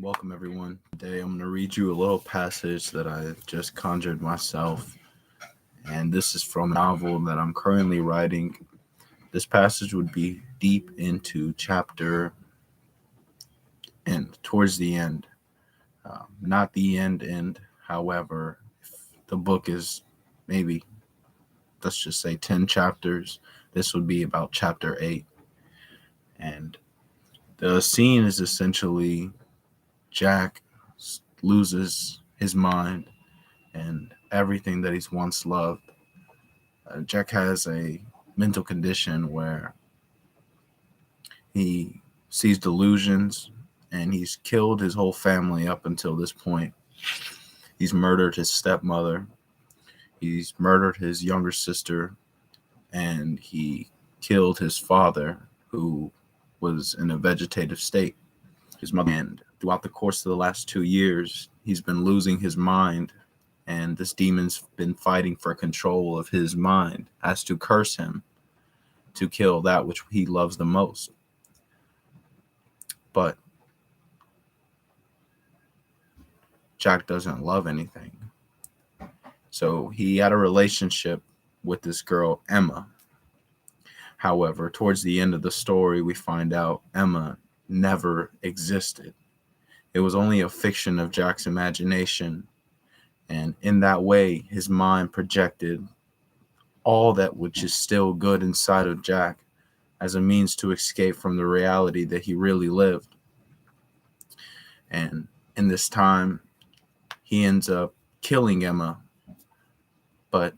Welcome, everyone. Today, I'm going to read you a little passage that I just conjured myself, and this is from a novel that I'm currently writing. This passage would be deep into chapter and towards the end, not the end. However, if the book is maybe, let's just say, 10 chapters, this would be about chapter 8. And the scene is essentially Jack loses his mind and everything that he's once loved. Jack has a mental condition where he sees delusions and he's killed his whole family up until this point. He's murdered his stepmother, he's murdered his younger sister, and he killed his father, who was in a vegetative state. His mother, and throughout the course of the last 2 years, he's been losing his mind, and this demon's been fighting for control of his mind as to curse him to kill that which he loves the most. But Jack doesn't love anything. So he had a relationship with this girl, Emma. However, towards the end of the story, we find out Emma never existed. It was only a fiction of Jack's imagination. And in that way, his mind projected all that which is still good inside of Jack as a means to escape from the reality that he really lived. And in this time, he ends up killing Emma, but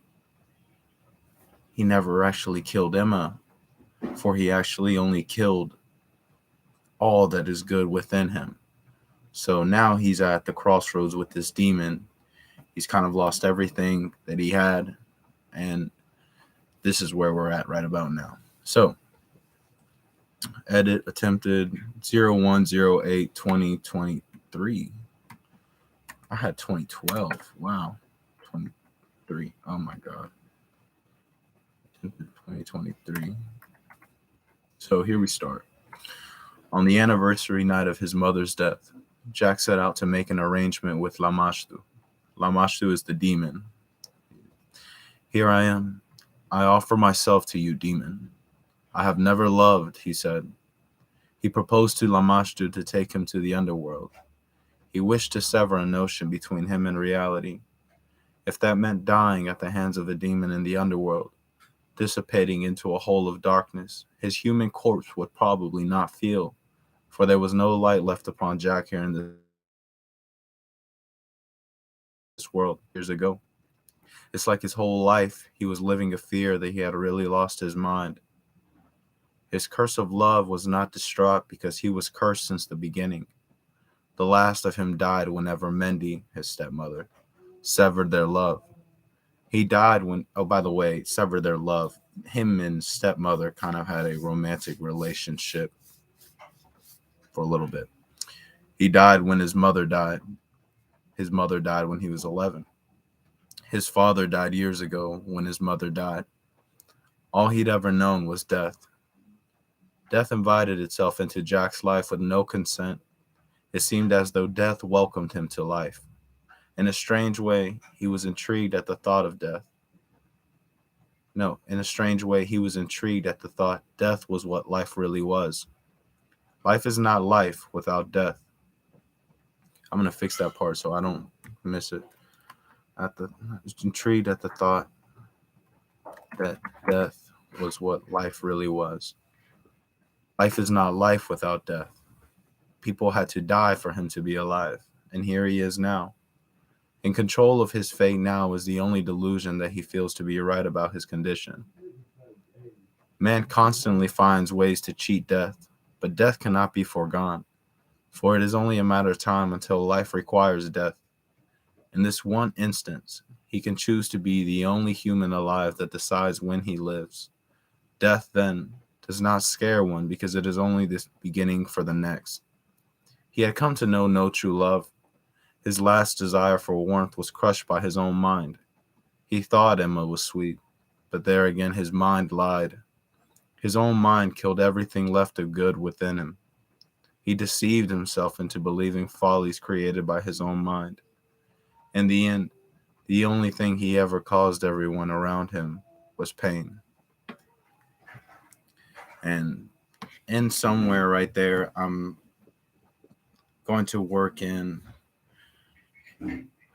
he never actually killed Emma, for he actually only killed all that is good within him. So now he's at the crossroads with this demon. He's kind of lost everything that he had, and this is where we're at right about now. So, edit attempted 01/08/2023. I had 2012. Wow. 23. Oh my God. 2023. So here we start. On the anniversary night of his mother's death, Jack set out to make an arrangement with Lamashtu. Lamashtu is the demon. Here I am. I offer myself to you, demon. I have never loved, he said. He proposed to Lamashtu to take him to the underworld. He wished to sever a notion between him and reality. If that meant dying at the hands of a demon in the underworld, dissipating into a hole of darkness, his human corpse would probably not feel, for there was no light left upon Jack here in this world years ago. It's like his whole life he was living a fear that he had really lost his mind. His curse of love was not distraught because he was cursed since the beginning. The last of him died whenever Mendy, his stepmother, severed their love. He died when, oh, by the way, severed their love. Him and stepmother kind of had a romantic relationship for a little bit. He died when his mother died. His mother died when he was 11. His father died years ago when his mother died. All he'd ever known was death. Death invited itself into Jack's life with no consent. It seemed as though death welcomed him to life. In a strange way, he was intrigued at the thought of death. No, in a strange way, he was intrigued at the thought death was what life really was. Life is not life without death. I'm going to fix that part so I don't miss it. Intrigued at the thought that death was what life really was. Life is not life without death. People had to die for him to be alive, and here he is now. In control of his fate now is the only delusion that he feels to be right about his condition. Man constantly finds ways to cheat death, but death cannot be foregone, for it is only a matter of time until life requires death. In this one instance, he can choose to be the only human alive that decides when he lives. Death, then, does not scare one because it is only the beginning for the next. He had come to know no true love. His last desire for warmth was crushed by his own mind. He thought Emma was sweet, but there again his mind lied. His own mind killed everything left of good within him. He deceived himself into believing follies created by his own mind. In the end, the only thing he ever caused everyone around him was pain. And in somewhere right there, I'm going to work in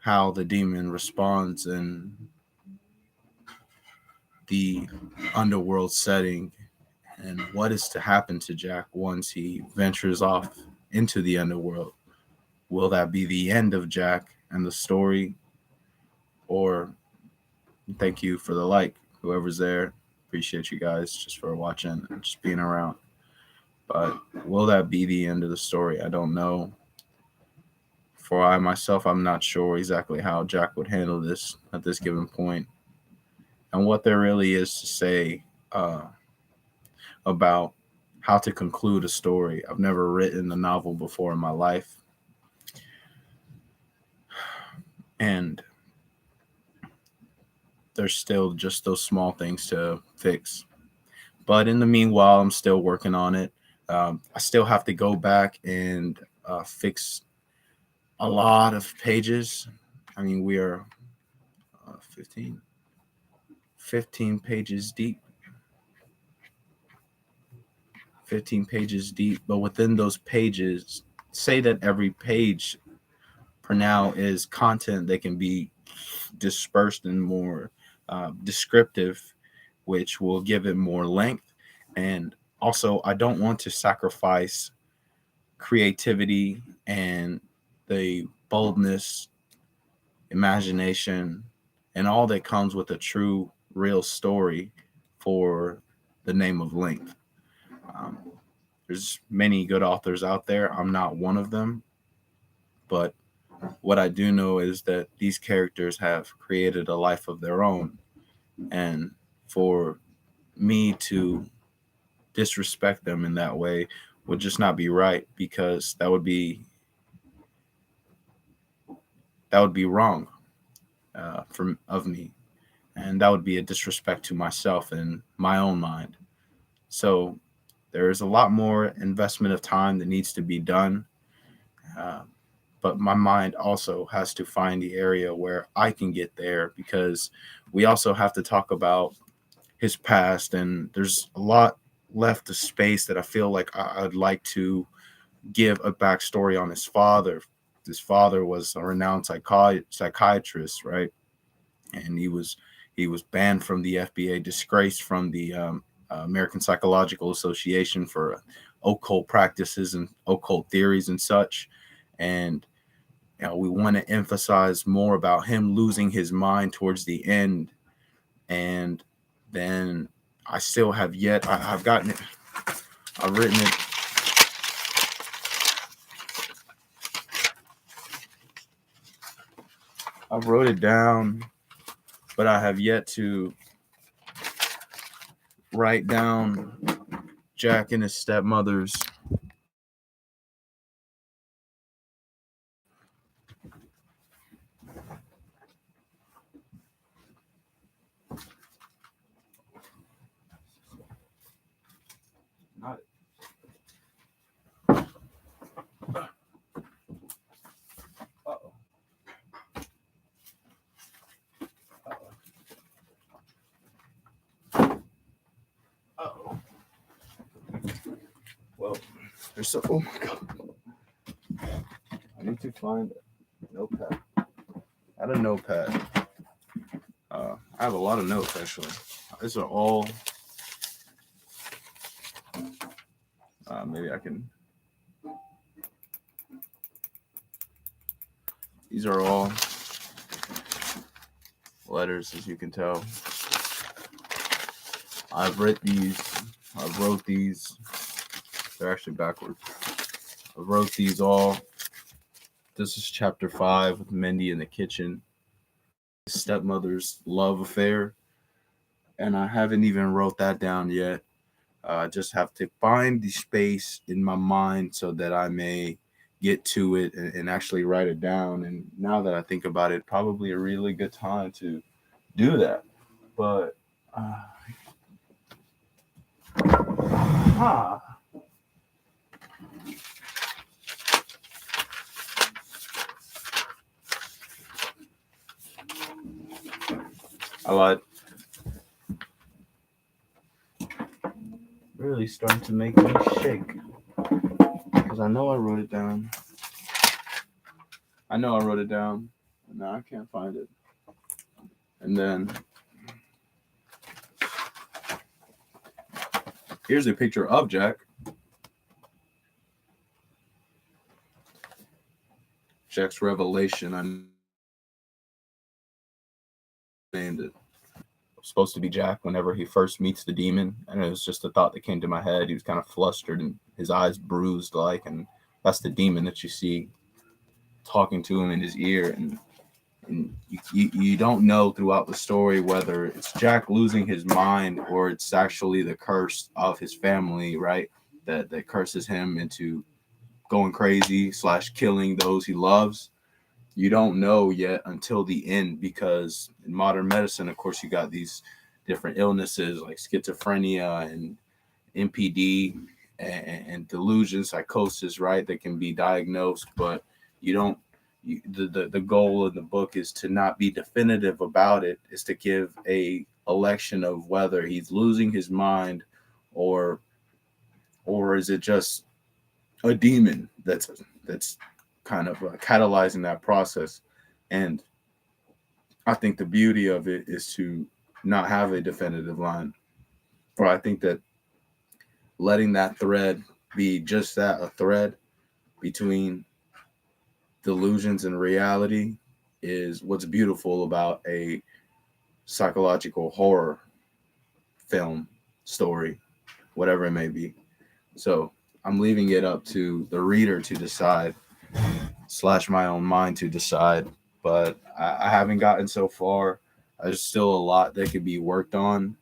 how the demon responds in the underworld setting and what is to happen to Jack once he ventures off into the underworld. Will that be the end of Jack and the story? Or thank you for the like, whoever's there. Appreciate you guys just for watching and just being around. But will that be the end of the story? I don't know. For I myself, I'm not sure exactly how Jack would handle this at this given point, and what there really is to say about how to conclude a story. I've never written a novel before in my life, and there's still just those small things to fix. But in the meanwhile, I'm still working on it. I still have to go back and fix a lot of pages. I mean, we are 15 pages deep. 15 pages deep. But within those pages, say that every page for now is content that can be dispersed and more descriptive, which will give it more length. And also, I don't want to sacrifice creativity and the boldness, imagination, and all that comes with a true, real story for the name of length. Um, there's many good authors out there. I'm not one of them, but what I do know is that these characters have created a life of their own, and for me to disrespect them in that way would just not be right, because that would be wrong of me, and that would be a disrespect to myself and my own mind. So there's a lot more investment of time that needs to be done, uh, but my mind also has to find the area where I can get there, because we also have to talk about his past, and there's a lot left of space that I feel like I'd like to give a backstory on his father. His father was a renowned psychiatrist, right? And he was banned from the FBA, disgraced from the American Psychological Association for occult practices and occult theories and such. And we want to emphasize more about him losing his mind towards the end. And then I still have yet, I've gotten it, I've written it. I wrote it down, but I have yet to write down Jack and his stepmother's not uh-oh. Uh-oh. Well, there's so, oh my god. I need to find a notepad. I had a notepad. I have a lot of notes, actually. These are all, maybe I can, these are all letters, as you can tell. I wrote these, they're actually backwards. I wrote these all. This is chapter 5 with Mindy in the kitchen. His stepmother's love affair. And I haven't even wrote that down yet. I just have to find the space in my mind so that I may get to it and actually write it down. And now that I think about it, probably a really good time to do that. But I lied. Really starting to make me shake because I know I wrote it down. I know I wrote it down. No, I can't find it. And then here's a picture of Jack. Jack's revelation. I named it. Supposed to be Jack whenever he first meets the demon, and it was just a thought that came to my head. He was kind of flustered and his eyes bruised, and that's the demon that you see talking to him in his ear. And you don't know throughout the story whether it's Jack losing his mind or it's actually the curse of his family, right? That curses him into going crazy / killing those he loves. You don't know yet until the end, because in modern medicine, of course, you got these different illnesses like schizophrenia and MPD and delusion, psychosis, right? That can be diagnosed, but you don't. The goal of the book is to not be definitive about it. Is to give a election of whether he's losing his mind, or is it just a demon that's kind of catalyzing that process. And I think the beauty of it is to not have a definitive line. Or I think that letting that thread be just that, a thread between delusions and reality, is what's beautiful about a psychological horror film, story, whatever it may be. So I'm leaving it up to the reader to decide / my own mind to decide. But I haven't gotten so far. There's still a lot that could be worked on.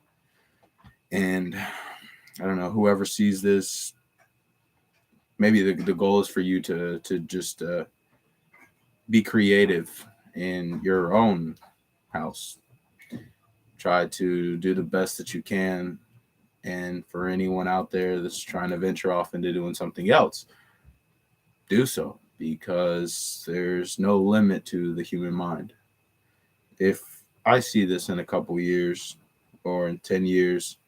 And I don't know, whoever sees this, maybe the goal is for you to just be creative in your own house. Try to do the best that you can. And for anyone out there that's trying to venture off into doing something else, do so, because there's no limit to the human mind. If I see this in a couple years or in 10 years,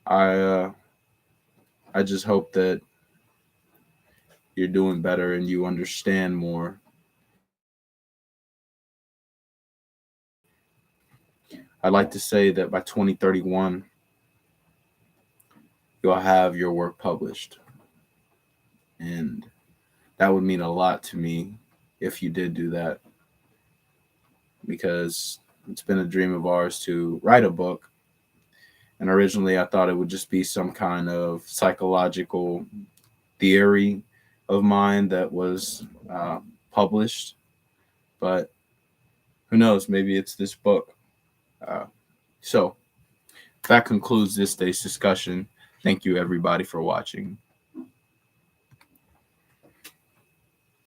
I I just hope that you're doing better and you understand more. I'd like to say that by 2031, you'll have your work published. And that would mean a lot to me if you did do that, because it's been a dream of ours to write a book. And originally, I thought it would just be some kind of psychological theory of mine that was published. But who knows? Maybe it's this book. Uh, so that concludes this day's discussion. Thank you, everybody, for watching.